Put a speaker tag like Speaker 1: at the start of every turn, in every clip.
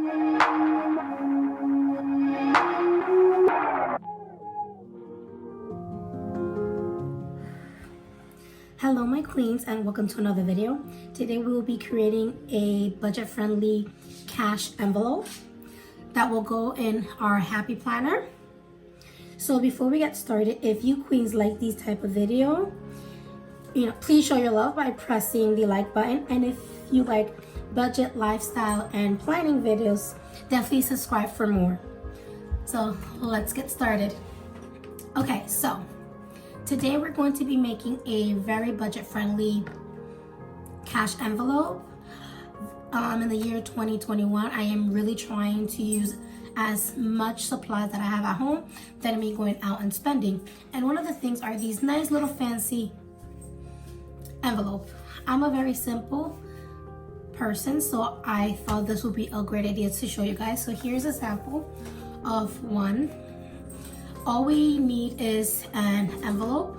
Speaker 1: Hello my queens, and welcome to another video. Today we will be creating a budget-friendly cash envelope that will go in our happy planner. So before we get started, if you queens like these type of video, please show your love by pressing the like button. And if you like budget, lifestyle, and planning videos, definitely subscribe for more. So let's get started. Okay, so today we're going to be making a very budget-friendly cash envelope. In the year 2021, I am really trying to use as much supplies that I have at home than me going out and spending. And one of the things are these nice little fancy envelope. I'm a very simple person, so I thought this would be a great idea to show you guys. So here's a sample of one. All we need is an envelope,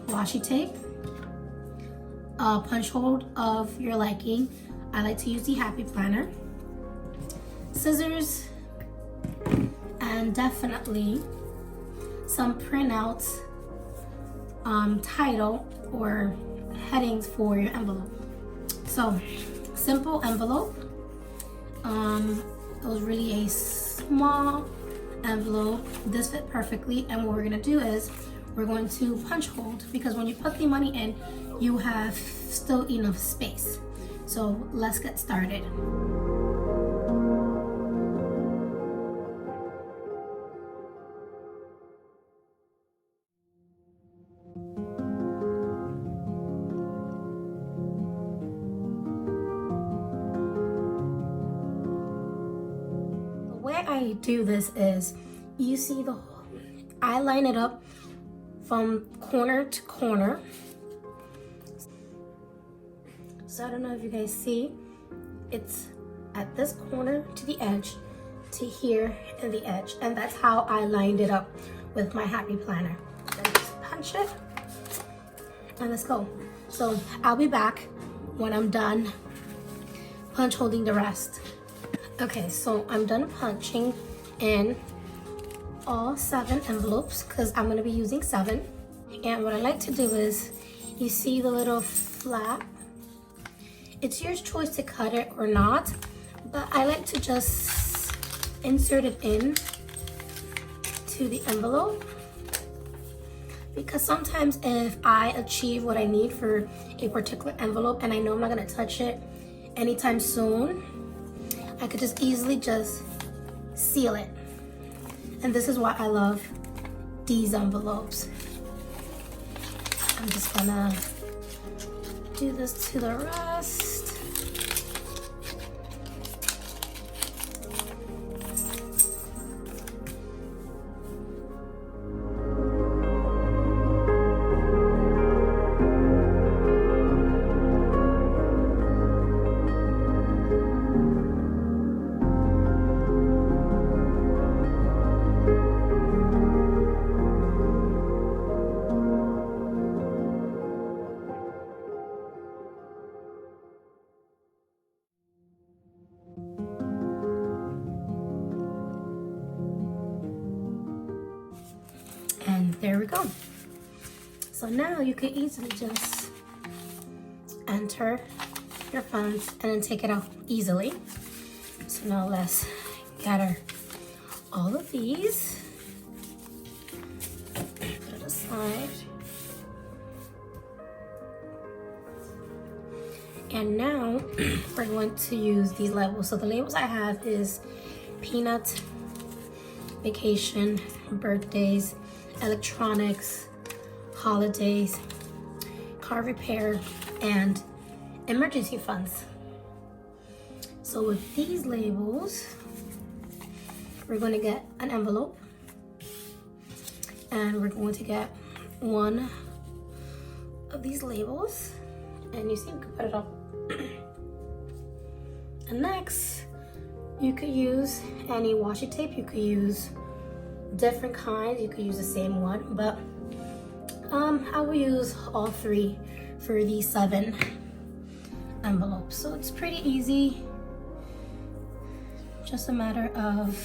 Speaker 1: washi tape, a punch hole of your liking. I like to use the Happy Planner, scissors, and definitely some printouts, title or headings for your envelope. So simple envelope. It was really a small envelope. This fit perfectly, and what we're gonna do is we're going to punch hold, because when you put the money in, you have still enough space. So let's get started. The way I do this is, you see I line it up from corner to corner. So I don't know if you guys see, it's at this corner to the edge to here and the edge, and that's how I lined it up with my Happy Planner. Then just punch it and let's go. So I'll be back when I'm done punch holding the rest. Okay, so I'm done punching in all 7 envelopes because I'm gonna be using 7. And what I like to do is, you see the little flap? It's your choice to cut it or not, but I like to just insert it in to the envelope, because sometimes if I achieve what I need for a particular envelope and I know I'm not gonna touch it anytime soon, I could just easily just seal it. And this is why I love these envelopes. I'm just gonna do this to the rest. And there we go. So now you can easily just enter your funds and then take it out easily. So now let's gather all of these, put it aside. And now we're going to use these labels. So the labels I have is peanut, vacation, birthdays, electronics, holidays, car repair, and emergency funds. So with these labels, we're going to get an envelope, and we're going to get one of these labels, and you see, we can put it up. And next, you could use any washi tape. You could use different kinds. You could use the same one, but I will use all 3 for these 7 envelopes. So it's pretty easy just a matter of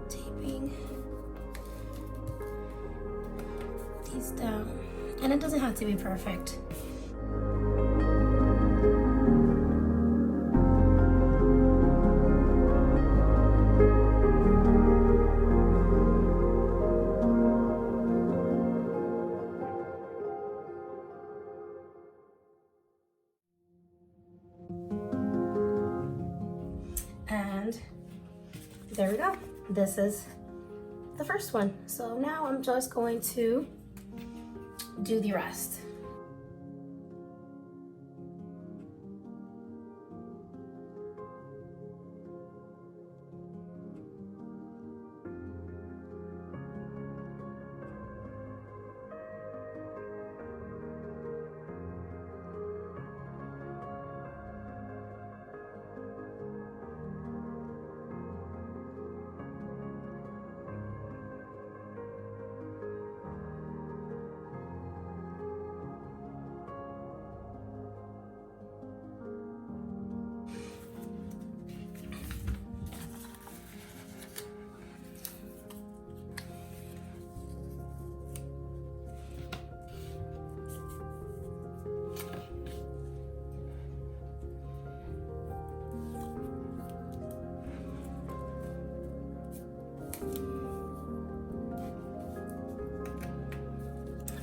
Speaker 1: taping these down, and it doesn't have to be perfect. And there we go. This is the first one. So now I'm just going to do the rest.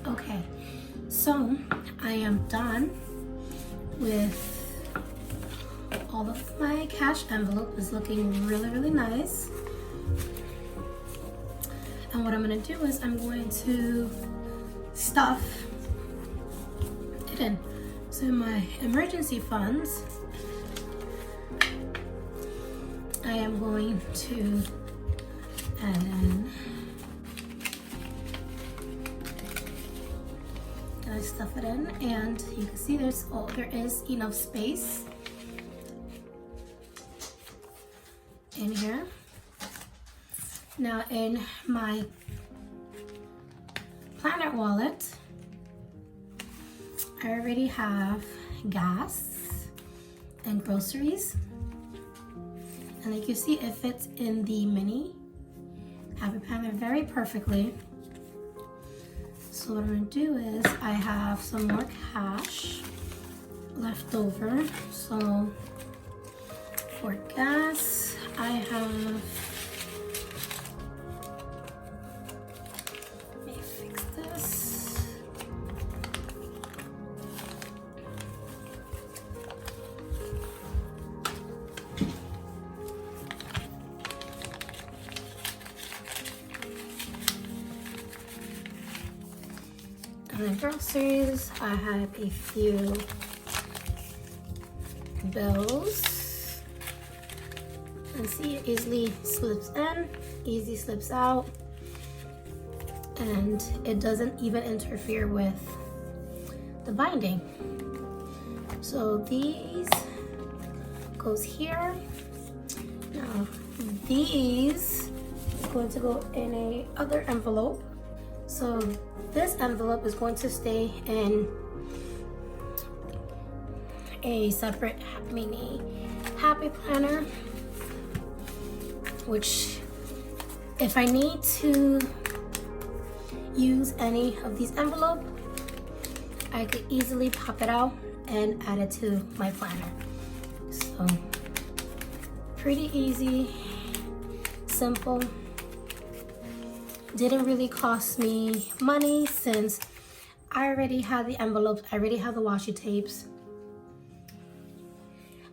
Speaker 1: Okay, so I am done with all of my cash envelope. Is looking really nice. And what I'm gonna do is I'm going to stuff it in. So my emergency funds, I am going to add in. I stuff it in, and you can see there is enough space in here. Now in my Planner wallet, I already have gas and groceries, and like you see, it fits in the mini Happy Planner very perfectly. So what I'm gonna do is I have some more cash left over. So for gas, I have, let me fix this. And then groceries, I have a few bills. And see, it easily slips in, easy slips out, and it doesn't even interfere with the binding. So these goes here. Now these is going to go in a other envelope. So this envelope is going to stay in a separate mini Happy Planner, which if I need to use any of these envelopes, I could easily pop it out and add it to my planner. So pretty easy, simple. Didn't really cost me money since I already had the envelopes, I already have the washi tapes.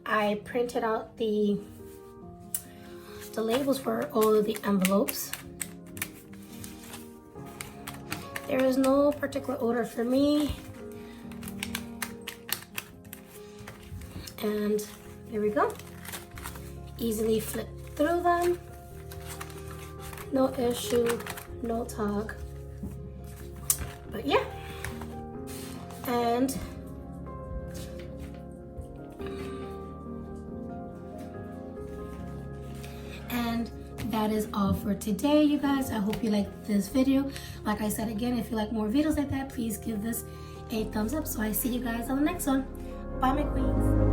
Speaker 1: I printed out the labels for all of the envelopes. There is no particular order for me. And there we go. Easily flip through them. No issue, no tug. But yeah. And that that is all for today, you guys. I hope you liked this video. Like I said again, if you like more videos like that, please give this a thumbs up. So I see you guys on the next one. Bye, my queens.